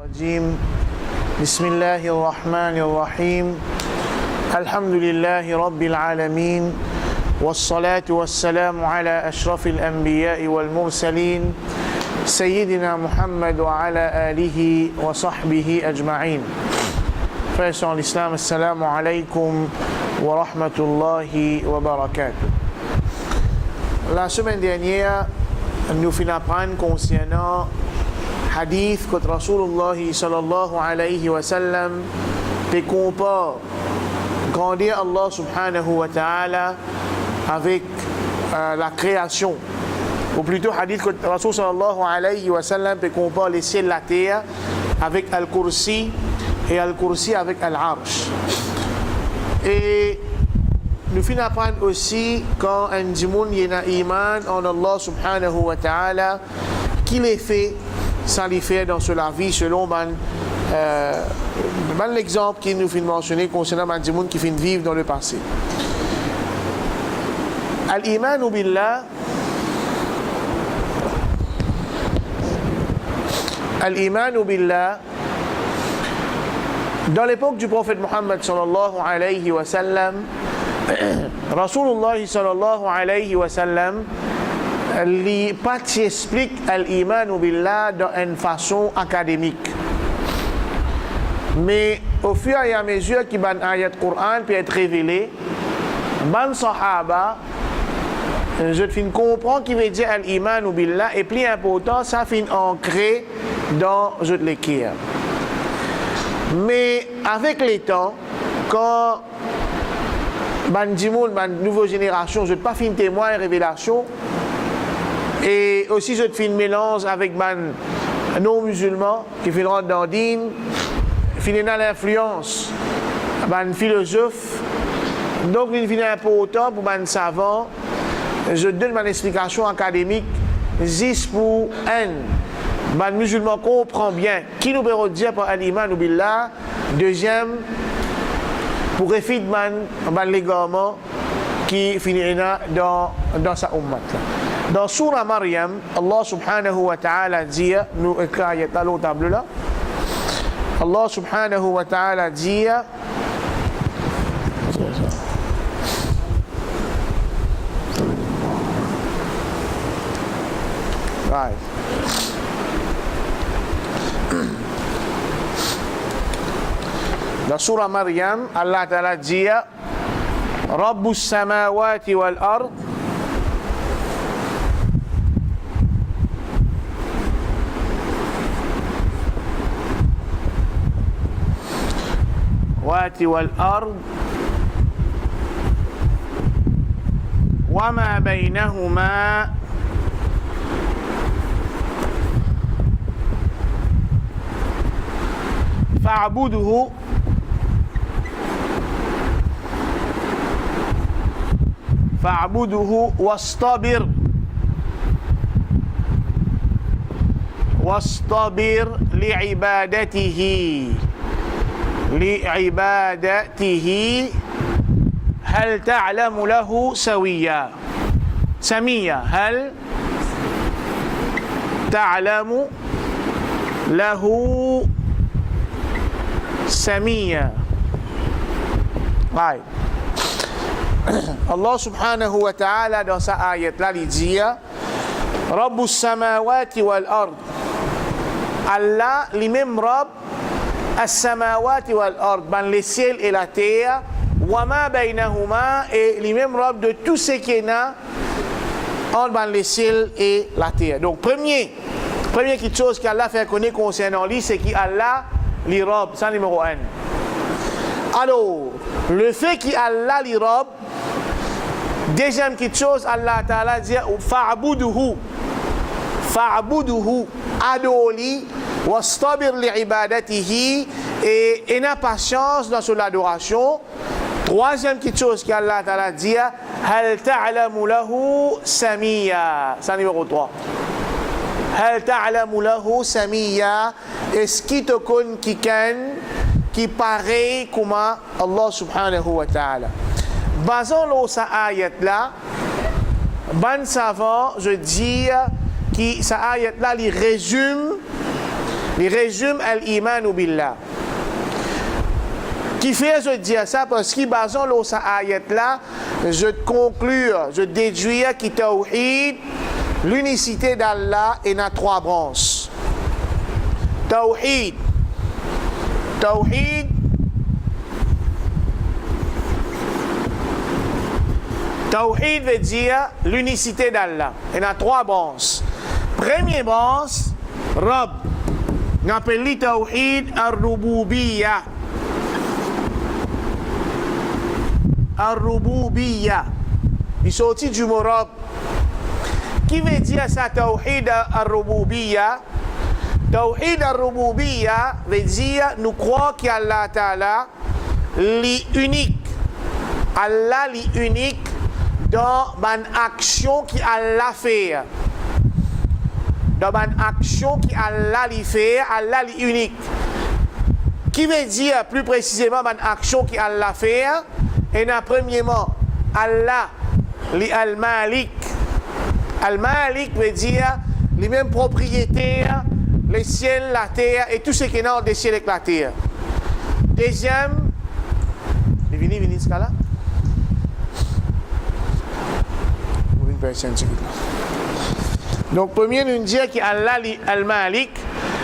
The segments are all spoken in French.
الرجيم بسم الله الرحمن الرحيم الحمد لله رب العالمين والصلاة والسلام على أشرف الأنبياء والمرسلين سيدنا محمد وعلى آله وصحبه أجمعين. Frères sur l'Islam, assalamu alaikum wa rahmatullahi wa barakatuh. La semaine dernière, nous finissons apprendre concernant hadith que Rasulullah sallallahu alayhi wa sallam te compare grandir Allah subhanahu wa ta'ala avec la création. Ou plutôt hadith que Rasul sallallahu alayhi wa sallam te compare les ciels et la terre avec Al-Kursi et Al-Kursi avec Al-Arsh. Et nous finissons apprendre aussi quand un dimoun y a iman en Allah subhanahu wa ta'ala qu'il est fait sans les faire dans la vie selon l'exemple qu'il nous fait mentionner concernant un dimoun qui fait vivre dans le passé. Al-Imanu billah, Al-Imanu billah, dans l'époque du prophète Muhammad sallallahu alayhi wa sallam, Rasulullah sallallahu alayhi wa sallam li pas explique al-iman billah d'une façon académique. Mais au fur et à mesure que ban ayat Coran peut être révélé, ban sahaba je te fin comprendre qui veut dire al-iman billah et plus important ça fin ancré dans je te l'écrire. Mais avec les temps, quand ban dimoun, ban nouvelle génération, je ne pas fin témoin et révélation, et aussi je te fais une mélange avec ban non-musulmans qui fin rentrer dans din, fin dans l'influence, ban philosophe, donc il fin important pour ban savant, je donne mon explication académique, juste pour un. Les musulmans comprennent bien qui nous peut dire par al-iman billah. Deuxième, pour réfiter l'égarement qui finira dans sa ummat. Dans Surah Maryam, Allah subhanahu wa ta'ala dit, nous écrivons au tableau là, Allah subhanahu wa ta'ala dit, right. Dans Surah Maryam, Allah Ta'ala dit Rabbus samawati wal ard wal ard وما بينهما فاعبده واصطبر لعبادته هل تعلم له سميا هل تعلم له سميا. Right. Allah subhanahu wa ta'ala dans sa ayat là il dit Rabbus samawati wal ard. Allah lui-même Rabb as-samawati wal ard, ban les ciels et la terre, wa ma baynahuma, et lui-même Rabb de tout ce qui est là entre les ciels et la terre. Donc première chose qu'Allah fait connaître concernant lui, c'est qu'Allah li Rabb, ça numéro 1. Alors, le fait qu'Allah li Rabb, deuxième chose, Allah Ta'ala dit fa'buduhu, adoli, wastabir li'ibadatihi, et ayez patience dans son adoration. Troisième chose qu'Allah Ta'ala dit hal ta'lamu lahu samia, ça numéro 3. Hal ta'lamu lahu samia, est-ce qu'il te connaît qui pareil comme Allah subhanahu wa ta'ala. Basons sa ayat là, ban savant, je dis que sa ayat là, il résume Il résume al-iman billah. Qui fait je dire ça parce qu'il basant l'eau sa ayat là, je conclure, je déduire qui tawhid, l'unicité d'Allah et n'a trois branches. Tawhid. Tawhid. Tawhid veut dire l'unicité d'Allah. Il y a trois branches. Première branche, Rab. On appelle le Tawhid ar-Rububiyya. Ar-Rububiyya. Il sortit du mot Rab. Qui veut dire ça, Tawhid ar-Rububiyya? Tawhid ar-Rububiyya veut dire nous croyons qu'Allah Ta'ala l'unique. Allah l'unique dans une action qui Allah fait. Dans une action qui Allah lui fait, Allah est unique. Qui veut dire plus précisément une action qui Allah fait? Et premièrement, Allah, li al-Malik. Al-Malik veut dire les mêmes propriétaires, les ciels, la terre et tout ce qui est dans les ciels et la terre. Deuxième, venez ce cas-là. Donc, premier, nous dit qu'Allah, al-Malik,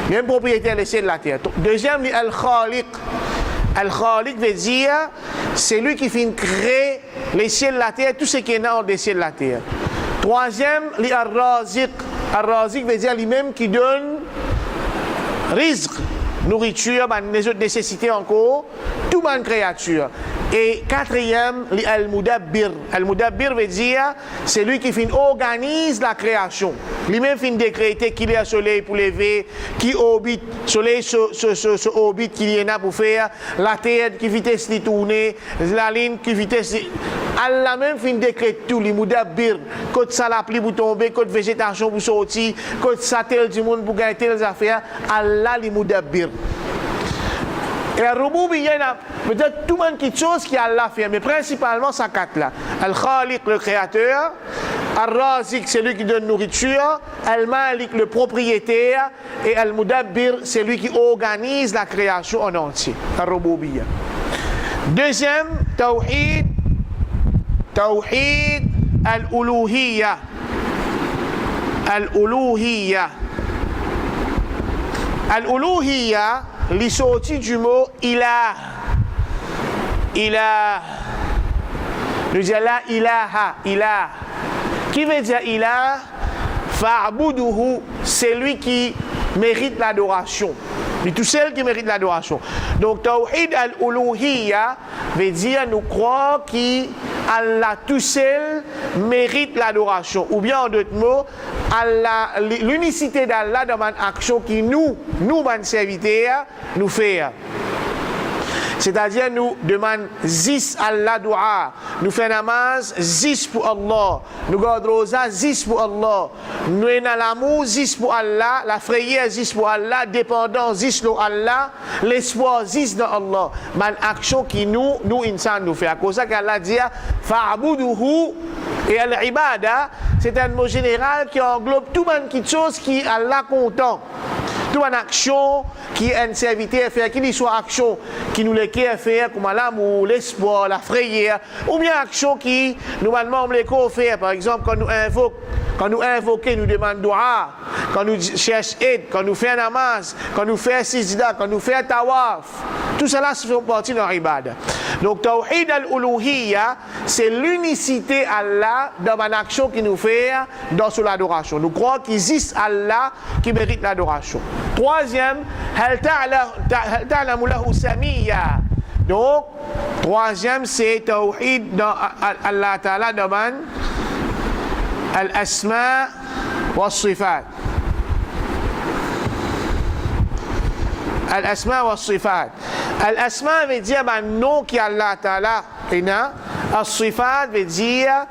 même propriétaire des ciels de la terre. Deuxième, al-Khaliq. Al-Khaliq veut dire, c'est lui qui fait créer les ciels de la terre, tout ce qui est dans les ciels de la terre. Troisième, al-Raziq. Al-Raziq veut dire lui-même qui donne rizq, nourriture, les autres nécessités encore, tout bonne créature. Et quatrième, al-Mudabbir. Al-Mudabbir veut dire, c'est lui qui organise la création. Lui-même fait décréter qu'il y a soleil pour lever, qui orbite, soleil ce orbite qu'il y en a pour faire, la terre qui vitesse de tourner, la ligne qui vitesse. Allah même fait décréter tout, le Mudabbir. Quand ça la pluie pour tomber, quand végétation pour sortir, quand ça tel du monde pour gagner telles affaires, Allah le Mudabbir. Et la Rububiyya, peut-être tout le monde qui chose qui Allah fait, mais principalement ça quatre là. Al-Khaliq, le créateur. Al-Raziq, c'est lui qui donne nourriture. Al-Malik, le propriétaire. Et Al-Mudabbir, c'est lui qui organise la création en entier. Al-Rububiyya. Deuxième, Tawhid. Tawhid al-Uluhiyya. Al-Uluhiyya. Al-Uluhiyya, les sorties du mot ilah. Ilah. Nous disons là ilaha, ilah. Qui veut dire ilah? Fa'buduhu, c'est lui qui mérite l'adoration. C'est tout seul qui mérite l'adoration. Donc, Tawhid al-Uluhiyya veut dire nous croyons qu'Allah tout seul mérite l'adoration. Ou bien en d'autres mots, l'unicité d'Allah dans une action qui nous serviteurs, nous fait. C'est-à-dire, nous demandons 10 Allah dua. Nous faisons namaz 10 pour Allah. Nous gardons rosa 10 pour Allah. Nous avons l'amour 10 pour Allah. La frayeur 10 pour Allah. Dépendance 10 pour Allah. L'espoir 10 dans Allah. Une action qui nous insan nous fait. À cause de ça qu'Allah dit fa'buduhu et al-ibada, c'est un mot général qui englobe tout une chose qui Allah content. Toute une action qui est un serviteur à faire, qu'il soit action qui nous les à faire, comme l'amour, l'espoir, la frayeur, ou bien action qui nous demandons les faire. Par exemple, quand nous invoquons, nous demandons dua, quand nous cherchons aide, quand nous faisons namaz, quand nous faisons sijda, quand nous faisons tawaf. Tout cela fait partie de notre ibad. Donc, Tawhid al-Uluhiyya, c'est l'unicité Allah dans une action qui nous fait dans l'adoration. Nous croyons qu'il existe Allah qui mérite l'adoration. Troisième, hal ta'lamu lahu samiyya. Donc, troisième, c'est Tawhid dans Allah Ta'ala dans al-asma wa sifat. Al-asma wa sifat. Al-asma veut dire nom qui Allah Ta'ala. Al-sifat veut dire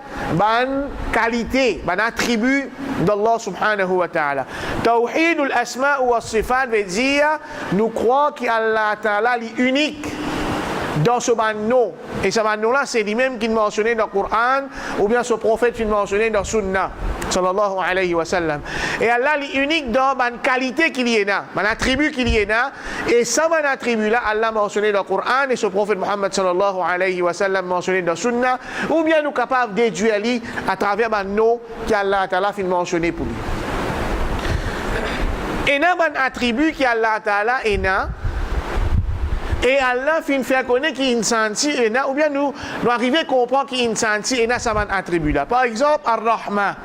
qualité, attribut d'Allah subhanahu wa ta'ala. Tawhid al-asma wa sifat veut dire nous croyons qu'Allah Ta'ala est unique dans ce nom. Et ce nom-là, c'est lui-même qui est mentionné dans le Coran ou bien ce prophète qui est mentionné dans le Sunna. sallallahu alayhi wa sallam. Et Allah est unique dans la qualité qu'il y a, dans l'attribut qu'il y a. Et ça, mon attribut-là, Allah mentionné dans le Coran et ce prophète Muhammad sallallahu alayhi wa sallam mentionné dans le Sunna, ou bien nous capables de déduire à travers nos qu'Allah Ta'ala fin mentionné pour lui. Et dans un attribut qu'Allah Ta'ala est là, et Allah fin faire connaître qu'il y a une senti, ou bien nous arriver à comprendre qu'il y a une senti, et là, ça va un attribut là. Par exemple, Ar-Rahma.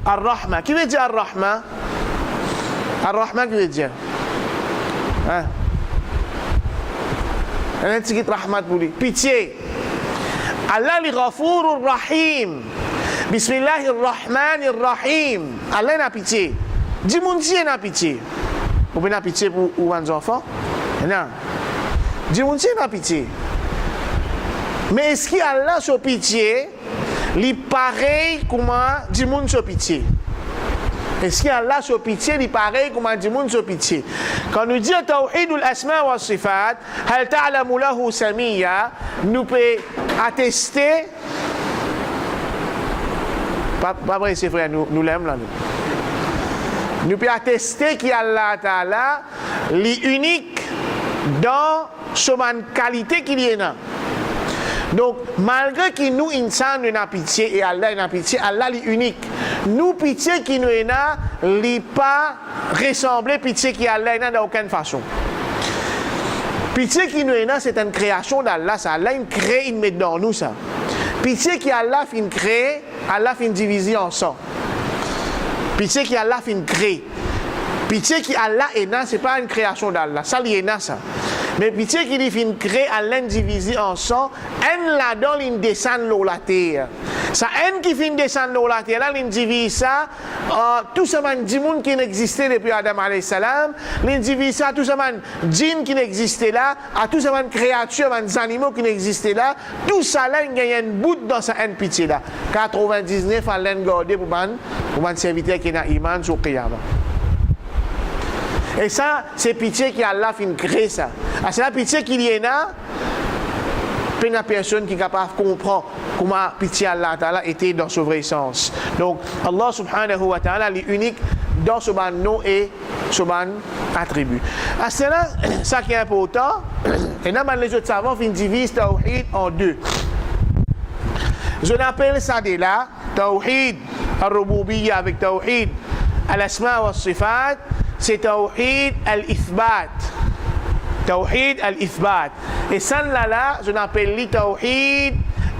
Ar-Rahma. Qui veut dire Ar-Rahma? Ar-Rahma, qui veut dire? Hein? Un petit rahmat pour lui. Pitié. Allah li Ghafour Rahim. Bismillahirrahmanirrahim. Allah n'a pitié. Dis-moi si il a pitié. Vous pouvez avoir pitié pour vos enfants? Non. Dis-moi si il a pitié. Mais est-ce qu'Allah a pitié? Il est pareil comme dis-moi a pitié. Est-ce qu'Allah a pitié? Il est pareil comme dis-moi a pitié. Quand nous disons Tawhidul Asma wa Sifat, Hal ta'lamu lahu samiyya, nous pouvons attester. Pas vrai, c'est vrai, nous l'aimons là. Nous pouvons attester qu'Allah Ta'ala est unique dans cette qualité qu'il y a. Donc, malgré que nous, insan, nous avons pitié et Allah a pitié, Allah est unique. Nous, pitié qui nous a, n'est pas ressemblé pitié qui Allah n'a d'aucune façon. Pitié qui nous a, c'est une création d'Allah. Ça, Allah il crée, il met dans nous ça. Pitié qui Allah fin créer, Allah fin diviser en ça. Pitié qui Allah fin créer. Pitié qui Allah est là, c'est pas une création d'Allah. Ça, il est là ça. Mais pitié qui dit fin créer, Allah diviser en ça, en là-dedans, il descend l'eau la terre. Ça, en qui fin descend l'eau la terre, là, il divise ça, tout ce man djimoun qui n'existait depuis Adam alayhi salam, il divise ça, tout ce man djinn qui n'existait là, à tout ce man créatures, man animaux qui n'existaient là, tout ça là, il y a une bout dans sa haine pitié là. 99, Allah gardé pour man serviteur qui n'a iman sur Qiyamah. Et ça, c'est pitié qui Allah fin créer ça. C'est la pitié qu'il y a là, plein de personnes qui sont capables de comprendre comment pitié Allah Ta'ala était dans son vrai sens. Donc, Allah subhanahu wa ta'ala est unique dans ce nom et ce attribut. À cela, ça qui est important, et là, les autres savants divisent Tawhid en deux. Je l'appelle ça de là, Tawhid al-Rububiyya avec Tawhid al-Asma wa Sifat, c'est Tawhid al-Ithbat. Tawhid al-Ithbat. Et ça là, je l'appelle Tawhid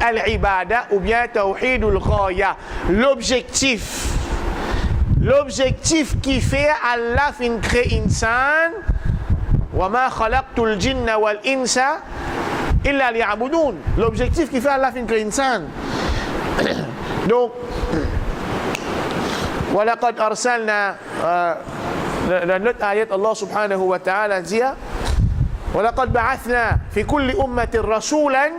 al-Ibada ou bien Tawhid al-Ghaya. L'objectif. L'objectif qui fait Allah fin créer insan. Wa ma khalaqtul jinna wal insa illa liya'budun. L'objectif qui fait Allah fin créer insan. Donc, وَلَقَدْ أَرْسَلْنَا dans notre ayat, Allah subhanahu wa ta'ala dit وَلَقَدْ بَعَثْنَا فِي كُلِّ أُمَّةٍ رَسُولًا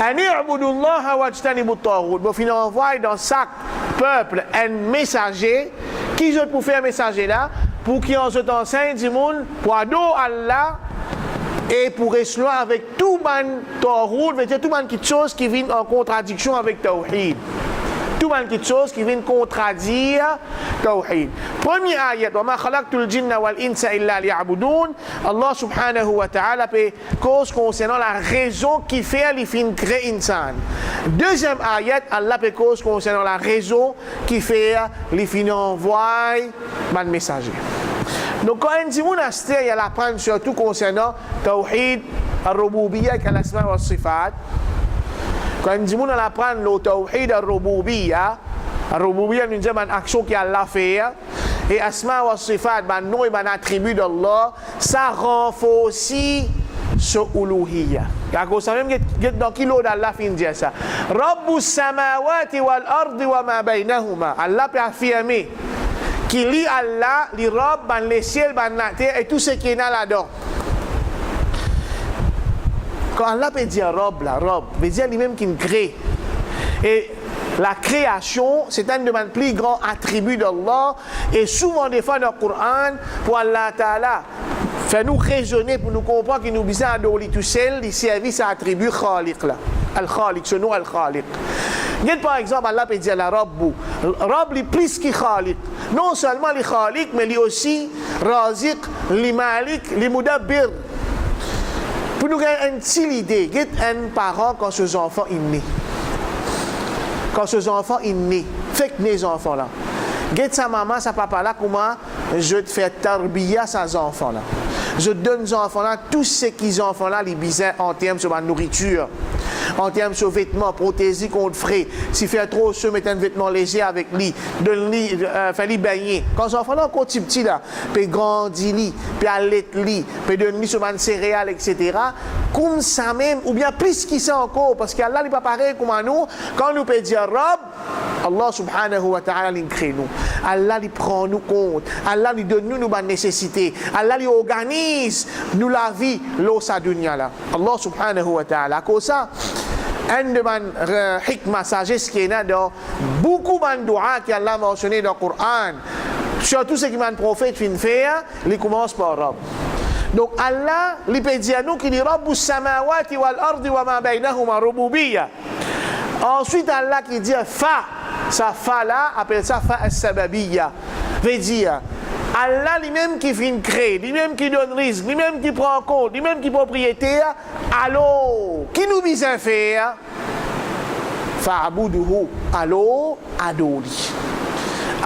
أَنِ اعْبُدُوا اللَّهَ وَاجْتَنِبُوا الطَّاغُوتَ. Bon, il envoie dans chaque peuple un messager qui je pour faire un messager là pour qu'il en se enseigne du monde pour adorer Allah et pour rester avec tout man tawhid, c'est-à-dire tout man quelque chose qui vient en contradiction avec tawhid. Tout man quelque chose qui vient contredire tawhid. Premier ayat, wa ma khalaqtul jinna wal insa illa liya'budun. Allah subhanahu wa ta'ala peut cause concernant la raison qui fait les fin créer insan. Deuxième ayat, Allah peut cause concernant la raison qui fait les fin envoyer man messager. Donc quand on dit monastère, il y a la prendre surtout concernant tawhid al-rububiyya et al-asma wa sifat. Quand on dit qu'on apprend le tawhid al-rububiyya nous disons une action qui Allah fait, et asma wa sifat, un nom et un attribut d'Allah, ça renforce aussi ce uluhiyya. D'accord, ça même dans qui l'autre Allah fin dire ça. Rabbus samawati wal ardi wa ma baynahuma. Allah peut affirmer qu'il lit Allah, li Rabb, ban les ciels, ban la terre et tout ce qui est là-dedans. Quand Allah peut dire Rob, veut dire lui-même qu'il crée. Et la création, c'est un de mes plus grands attributs d'Allah. Et souvent, des fois, dans le Coran, pour Allah Ta'ala, fait nous raisonner, pour nous comprendre qu'il nous besoin d'adorer tout seul, les services à attributs khaliq là. Al-Khaliq, ce nom Al-Khaliq. Par exemple, Allah peut dire la Rabbu. Rabb est plus que Khaliq. Non seulement les Khaliq, mais lui aussi Raziq, les Malik, les Mudabbir. Pour nous avoir une petite idée, il y a un parent quand ses enfants sont nés. Quand ses enfants sont nés, fait que les enfants là. Il y a sa maman, sa papa là, comment je te fais tarbiya ces enfants là. Je donne aux enfants là tout ce qu'ils ont enfants là, les besoins en termes de nourriture, en termes de vêtements, prothésiques contre frais. S'il fait trop chaud, mettez un vêtement léger avec lui, donne-lui, fais-lui baigner. Quand les enfants là, quand ils sont petits là, puis grandir, puis allaiter, puis donne-lui sur des céréales, etc. Comme ça même, ou bien plus qu'il ça encore, parce qu'Allah n'est pas pareil comme nous, quand nous peut dire Rab, Allah subhanahu wa ta'ala il crée nous. Allah il prend nous compte. Allah il donne nous nos nécessités. Allah il organise nous la vie l'eau sa dunya là. Allah subhanahu wa ta'ala. Comme ça, un de mes hikmah sagesse qui est là dans beaucoup de doigts qu'Allah a mentionné dans le Coran. Surtout ce qui m'a prophète fin faire, il commence par Rabb. Donc Allah, il peut dire à nous qu'il est Rabbus samawati wal ardi wa ma baynahuma rububiyya. Ensuite Allah qui dit fa, ça fa là, appelle ça fa as-sababiyya. Veut dire Allah lui-même qui fait une crée, lui-même qui donne risque, lui-même qui prend en compte, lui-même qui est propriétaire, alors, qui nous vise à faire? Fa'abuduhu, alors, adoli.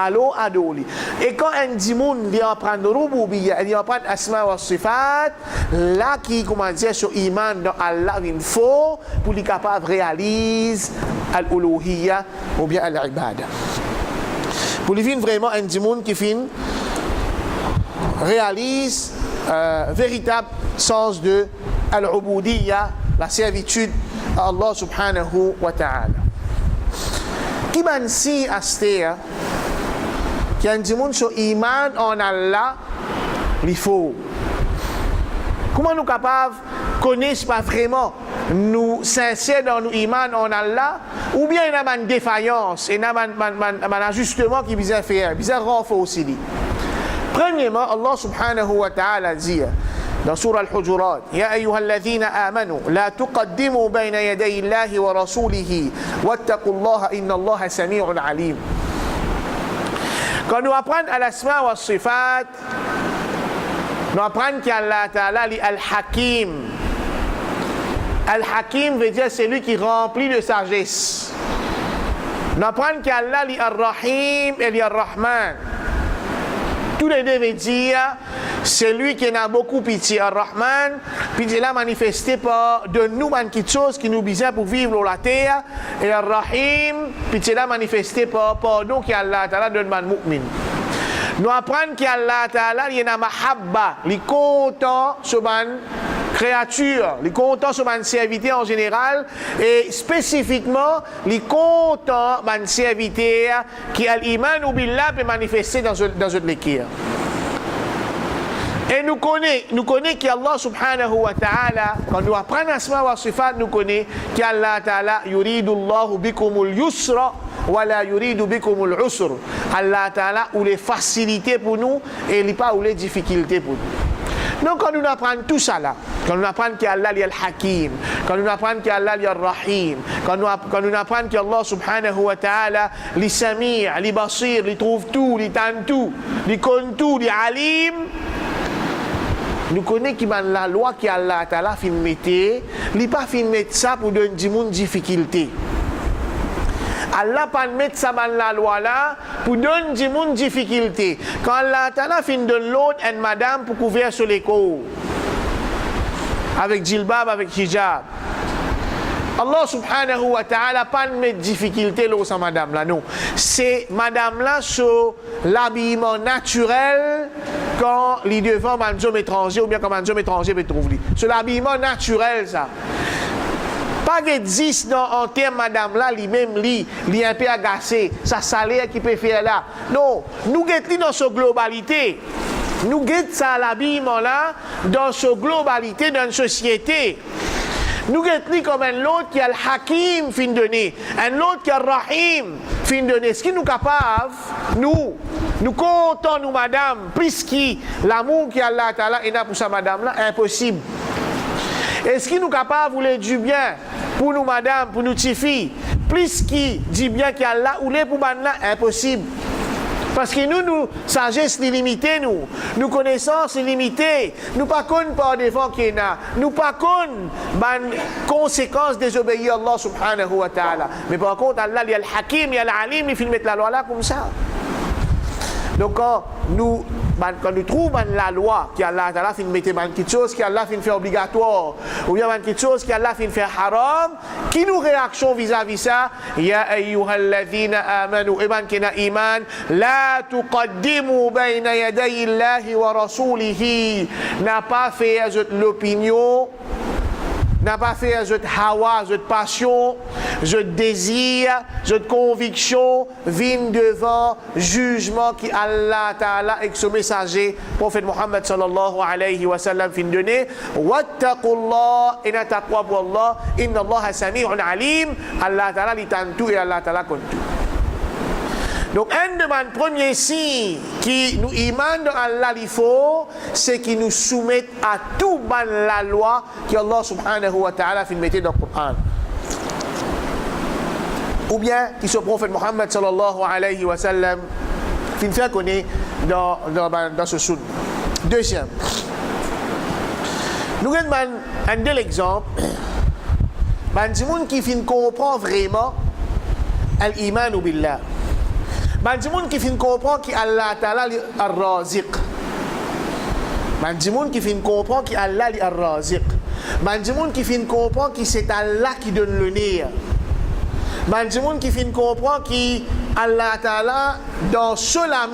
Alors, adoli. Et quand un dimoun vient prendre rububiyya, il vient prendre asma wa sifat, là qui, comment dire, sur iman dans Allah, il faut pour les capables réaliser al-uluhiyya ou bien al-ibada. Pour les fins vraiment un dimoun qui fin réalise véritable sens de al-ubudiyya, la servitude à Allah subhanahu wa ta'ala. Qui m'a si astéa qui a un monde sur iman en Allah, il faut. Comment nous capables connaissent pas vraiment nous sincères dans nos iman en Allah, ou bien il y a une défaillance, il y a un ajustement qui vise à faire, vise à renforcer. Premièrement, Allah subhanahu wa ta'ala dit dans Surah Al-Hujurat, Ya ayyuhalladhina amanu, la tuqaddimu bayna yaday Allahi wa rasulihi, wattaqullaha inna Allaha sami'un alim. Quand nous apprenons à l'asma wa sifat, nous apprenons qu'Allah Ta'ala est Al-Hakim. Al-Hakim veut dire celui qui remplit de sagesse. Nous apprenons qu'Allah est Ar-Rahim et Ar-Rahman. Tous les deux veulent dire celui qui a beaucoup pitié, Ar-Rahman, pitié là manifesté par de nous quelque chose qui nous besoin pour vivre sur la terre, et Ar-Rahim, pitié là manifesté par pardon qui Allah Ta'ala donne man mu'min. Nous apprenons qu'Allah Ta'ala il y a mahabba, il est content sur man créature, il est content sur man serviteur en général, et spécifiquement il est content man serviteur qui a l'iman ou billah peut manifester dans une l'équire. Et nous connaissons qu'Allah subhanahu wa ta'ala, quand nous apprenons asma wa sifat, nous connaissons qu'Allah ta'ala yuridu Allahu bikumul yusra wa la yuridu bikumul usr. Allah ta'ala ou les facilités pour nous et il pas ou les difficultés pour nous. Donc quand nous apprenons tout ça là, quand nous apprenons qu'Allah est al-Hakim, quand nous apprenons qu'Allah est al-Rahim, quand nous apprenons qu'Allah subhanahu wa ta'ala li Sami', li Basir, li trouve tout, li tente tout, li connaît tout, li Alim, nous connaissons que la loi qui Allah Ta'ala fin mettre, il pas fin mettre ça pour donner du monde difficulté. Allah pas mettre ça dans la loi là pour donner du monde difficulté. Quand Allah Ta'ala fin donne l'autre une madame pour couvrir sur les corps avec djilbab, avec hijab. Allah subhanahu wa ta'ala pas mettre difficulté là sur madame là non. C'est madame là sur l'habillement naturel quand les devant un homme étranger ou bien quand un homme étranger peut trouver. C'est l'habillement naturel ça. Pas que 10 en termes madame là lui-même lui un peu agacé, ça salaire qui peut faire là. Non, nous guettons dans sa globalité. Nous guettons ça l'habillement là dans sa globalité dans une société. Nous guettons comme un autre qui a le Hakim fin donné, un autre qui a le Rahim fin donné. Ce qui nous capable, nous comptons nous madame, puisque l'amour qui Allah Ta'ala est là pour sa madame là, impossible. Et ce qui nous capable voulait du bien, pour nous madame, pour nous petites filles, plus qui dit bien qu'il y a là ou les pour là, impossible. Parce que nous, sagesse limitée, nous connaissances limitées, nous pas connaissons par devant qu'il y a, nous pas connaissons conséquences désobéir à Allah subhanahu wa ta'ala. Mais par contre, Allah, il y a le hakim, il y a l'alim, il fait mettre la loi là comme ça. Donc quand nous trouvons la loi qui Allah fait mettre quelque chose qui Allah fait obligatoire ou bien quelque chose qui Allah fait haram, qui nous réaction vis-à-vis ça, ya ayyuhalladhina amanu iman kina iman la tuqaddimu bayna yaday Allahi wa rasulihi, n'a pas fait l'opinion, n'a pas fait votre hawa, votre passion, votre désir, votre conviction, viennent devant jugement qui Allah Ta'ala et son messager, prophète Muhammad sallallahu alayhi wa sallam, fin donné. Wattaqullah, inna taqwa pour Allah, inna Allah sami'un alim, Allah Ta'ala li tantou et Allah Ta'ala compte tout. Donc, un de mes premiers signes qui nous iman dans Allah il faut, c'est qu'il nous soumet à tout la loi que Allah subhanahu wa ta'ala fait mettre dans le Coran. Ou bien, qui soit prophète Muhammad sallallahu alayhi wa sallam, fait faire connaître dans ce sunna. Deuxième, nous avons un de l'exemple, des gens qui comprennent vraiment l'iman billah. Des gens qui comprennent qu'Allah Ta'ala est ar-raziq. Des gens qui comprennent qu'Allah est ar-raziq. Des gens qui comprennent que c'est Allah qui donne le nez. Des gens qui comprennent qu'Allah Ta'ala dans seul âme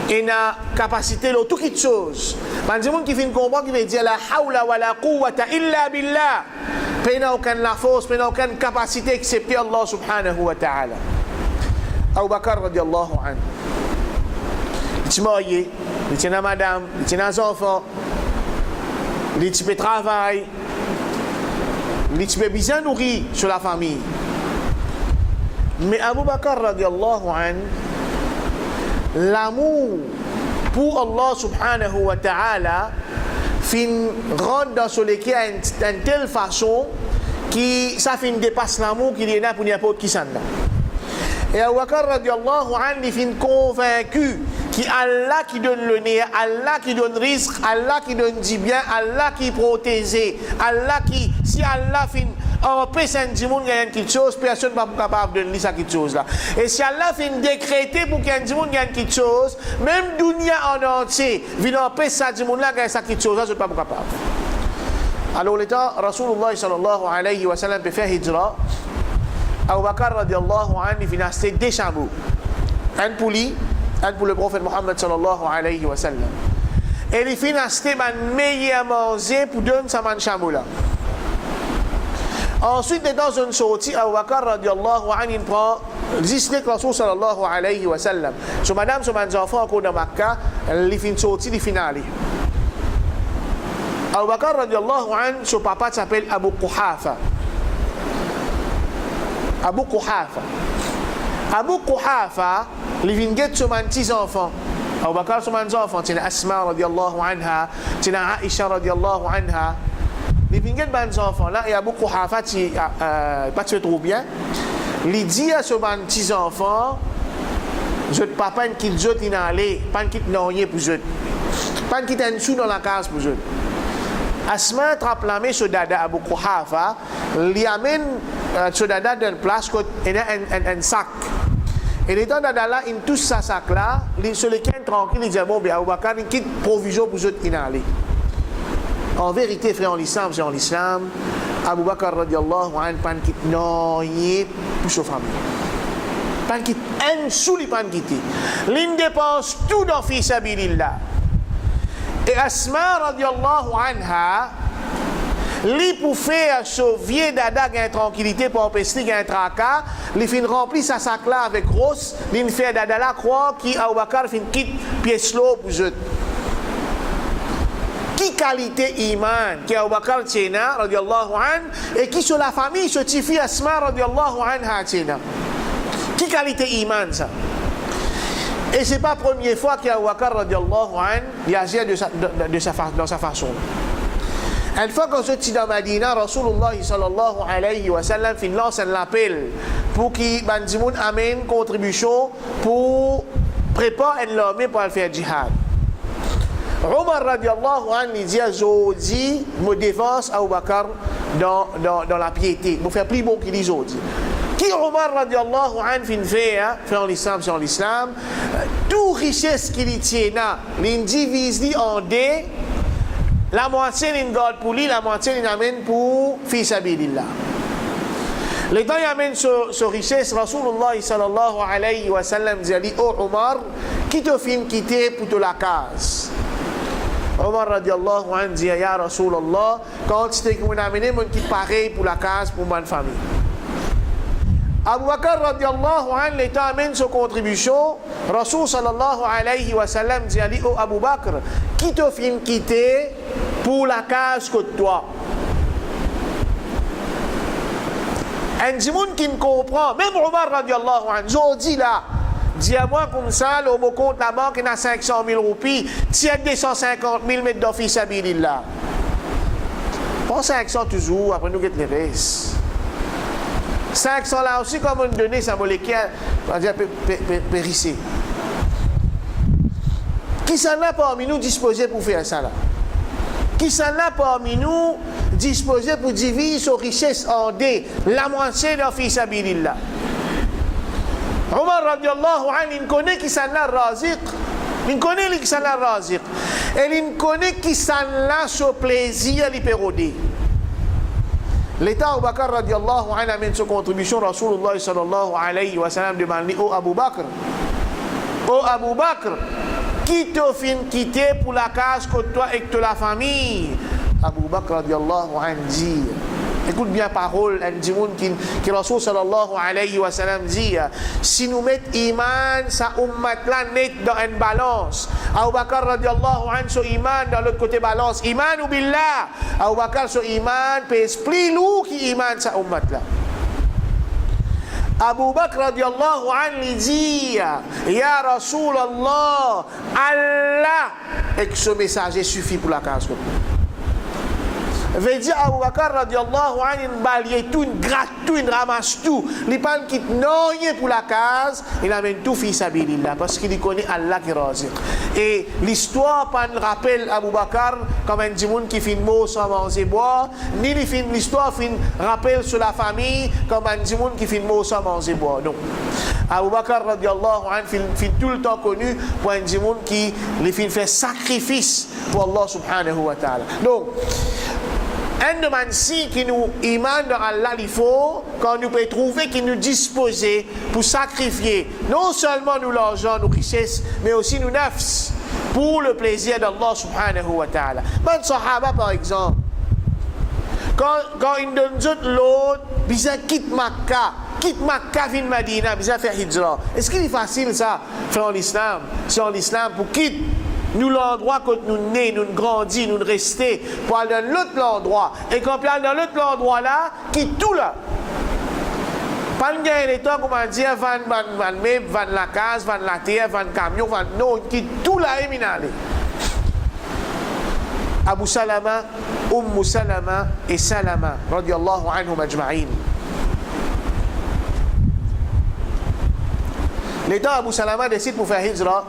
et na capacité de toute chose. Des gens qui comprennent qu'il veut dire la hawla wa la quwwata illa billah. Pas aucune la force, pas aucune capacité excepté Allah subhanahu wa ta'ala. Abu Bakr radiallahu anhu. Il est marié, il est madame, il est enfant, il est travail, il est bien nourri sur la famille. Mais Abu Bakr radiallahu anhu, l'amour pour Allah subhanahu wa ta'ala fin rentre dans ce lequel d'une telle façon que ça fin dépasse l'amour qu'il y a pour n'importe qui s'en. Et Abu Bakr radiallahu anhu, il est convaincu qu'Allah qui donne le nez, Allah qui donne risque, Allah qui donne du bien, Allah qui protège, Allah qui, si Allah fait empêche un monde gagne quelque chose, personne ne va pas capable de donner ça quelque chose là. Et si Allah fait décréter pour qu'un monde gagne quelque chose, même dunya en entier, vient empêcher ça du monde là gagne ça quelque chose là, je ne suis pas capable. Alors l'état, Rasulullah sallallahu alayhi wa sallam peut faire hijra. Abu Bakr radiallahu anhu vient acheter deux chameaux. Un pour lui, un pour le prophète Muhammad sallallahu alayhi wa sallam. Et il vient acheter un meilleur manger pour donner sa man chameau là. Ensuite, dans une sortie, Abu Bakr radiallahu anhu prend l'islam de Rasul sallallahu alayhi wa sallam. So madame, so mes enfants encore dans Makkah, il fait une sortie, il finale. Abu Bakr radiallahu anhu, son papa s'appelle Abu Quhafa. Abu Quhafa. Abu Quhafa, il vient de son petit enfant. Abu Bakr son petit enfant, c'est Asma radiallahu anha, c'est Aisha radiallahu anha. Il vient de son enfant là, et Abu Quhafa, pas trop bien. Il dit à son petit enfant, je papa ne quitte pas d'aller, pas ne quitte rien pour eux. Pas ne quitte un sou dans la case pour eux. Asma trappe la main sur dada Abu Quhafa, lui amène sur dada dans une place où il y a un sac. Et l'étant dada là, il touche sa sac là, sur lequel tranquille, il dit bon, bien Abu Bakr, il quitte provision pour eux d'aller. En vérité, frère, en l'islam, c'est en l'islam, Abu Bakr radiallahu anhu, pas ne quitte rien pour sa famille. Pas ne quitte un sou, il pas ne quitte. Il dépense tout dans fi sabilillah. Et Asma radiallahu anha, li pour faire sauver dada gain tranquillité pour empêcher gain tracas, li fin rempli sa sac là avec grosse, li fait dada là croire qui Abu Bakr fin quitte pièce l'eau pour eux. Qui qualité iman qui Abu Bakr tiena radiallahu anhu et qui sur la famille se tifi Asma radiallahu anha tiena. Qui qualité iman ça? Et ce n'est pas la première fois qu'Abu Bakr radiallahu anhu agit dans sa façon. Une fois qu'on sortit dans Madina, Rasulullah sallallahu alayhi wa sallam fin lance un appel pour qu'il bandimoun amène contribution pour préparer l'armée pour faire djihad. Omar radiallahu anhu dit aujourd'hui, me défense Abu Bakr dans la piété. Vous faire plus bon qu'il dit aujourd'hui. Qui Omar radiallahu anhu fin fait en l'islam, toute richesse qu'il tient, il divise en deux. La moitié il garde pour lui, la moitié il amène pour fi sabilillah. Le temps il amène ce richesse, Rasulullah sallallahu alayhi wa sallam dit oh Omar, qui te fin quitter pour te la case. Omar radiallahu anhu dit ya Rasulullah, quand c'était que vous amenez mon qui pareil pour la case pour ma famille. Abu Bakr radiallahu anhu le temps amène sa contribution, Rasul sallallahu alayhi wa sallam dit oh Abu Bakr, qui te fin quitter pour la case que toi. Un djimoun qui ne comprend, même Omar radiallahu anhu, je dis là, dis à moi comme ça, le mot compte la banque, il a 500 000 roupies, tiens 250 000 mètres d'office à Bilillah. Pas 500 toujours, après nous get les restes. 500 là aussi, comme on donne sa molécule, on va dire périssé. Qui s'en a parmi nous disposé pour faire ça là? Qui s'en a parmi nous disposé pour diviser sa richesse en deux, la moitié d'un fils à Bilillah. Omar radiallahu anhu, il connaît qui s'en a raziq, il connaît qui s'en a raziq, et il connaît qui s'en a ce plaisir à l'hyperodé. L'État Abu Bakr radiallahu anhu amène sa contribution, Rasulullah sallallahu alayhi wa sallam demande oh Abu Bakr, qui te fin quitter pour la case que toi et que la famille. Abu Bakr radiallahu anhu dit, écoute bien parole, un dimoun qui Rasul sallallahu alayhi wa sallam dit, si nous mettons iman, sa ummat là net dans une balance. Abu Bakr radiallahu anhu, son iman dans l'autre côté balance. Iman ou billah. Abu Bakr, son iman pèse plus lourd qui iman sa ummat là. Abu Bakr radiallahu anhu dit, Ya Rasulallah, Allah, et que ce messager suffit pour la case. Veut dire Abu Bakr radiallahu anhu, il balaye tout, il gratte tout, il ramasse tout. Il ne quitte rien pour la case, il amène tout fils à Bilillah parce qu'il connaît Allah qui raziq. Et l'histoire pas rappelle Abu Bakr comme un djimoun qui fait mot sans manger boire, ni l'histoire rappelle sur la famille comme un djimoun qui fait mot sans manger boire. Non. Abu Bakr radiallahu anhu fait tout le temps connu pour un djimoun qui fait sacrifice pour Allah subhanahu wa ta'ala. Donc, un demande si qui nous iman dans Allah, il faut quand nous pouvons trouver qui nous disposer pour sacrifier non seulement nous l'argent, nos richesses, mais aussi nos nafs pour le plaisir d'Allah subhanahu wa ta'ala. Man sahaba par exemple, quand ils donnent l'autre, ils quittent Makkah, vin Madina, ils faire hijra. Est-ce qu'il est facile ça, faire l'islam? C'est en l'islam pour quitter nous l'endroit que nous nés, nous grandis, nous restés, pour aller dans l'autre endroit. Et quand on aller dans l'autre endroit là, quitte tout là. Pas de gagner les temps, comment dire, van la case, van la terre, van camion, van non, quitte tout là et minale. Abu Salama, Salama et Salama, radiallahu anhum ajma'in. L'état Abu Salama décide pour faire hijra.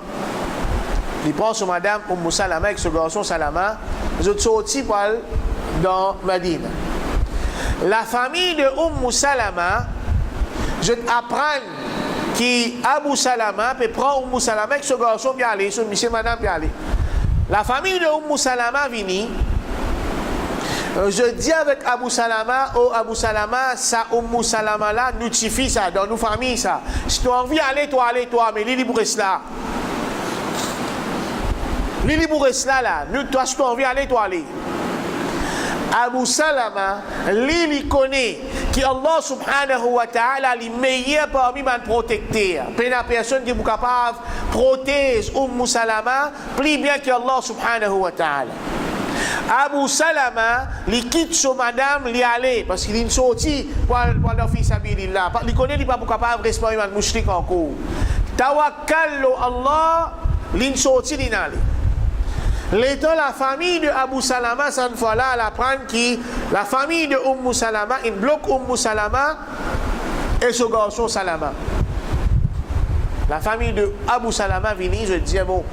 Il prend son madame Salama avec ce garçon Salama, ils ont sorti dans Madina. La famille de Salama, je t'apprends qu'Abu Salama peut prendre Salama avec ce garçon puis aller, ce monsieur madame puis aller. La famille de Salama vini. Je dis avec Abu Salama, oh Abu Salama, ça Salama là, nous suffit ça, dans nos familles ça. Si tu as envie d'aller, toi, mais l'île pour là. L'île pour là, nous, toi, si tu as envie d'aller, toi, aller. Abu Salama, l'île connaît que Allah subhanahu wa ta'ala est meilleur parmi les protecteurs. La personne qui est capable de protéger Salama, plus bien que Allah subhanahu wa ta'ala. Abu Salama, il quitte son madame, il allait, parce qu'il est sorti pour le fils à Bilillah. Il connaît, il n'est pas capable de respecter les mouchriks encore. Tawakkal Allah, il est sorti, il allait. L'étant la famille de Abu Salama, cette fois-là, elle apprend que la famille de Salama, il bloque Salama et ce garçon Salama. La famille de Abu Salama vient, je dis, bon,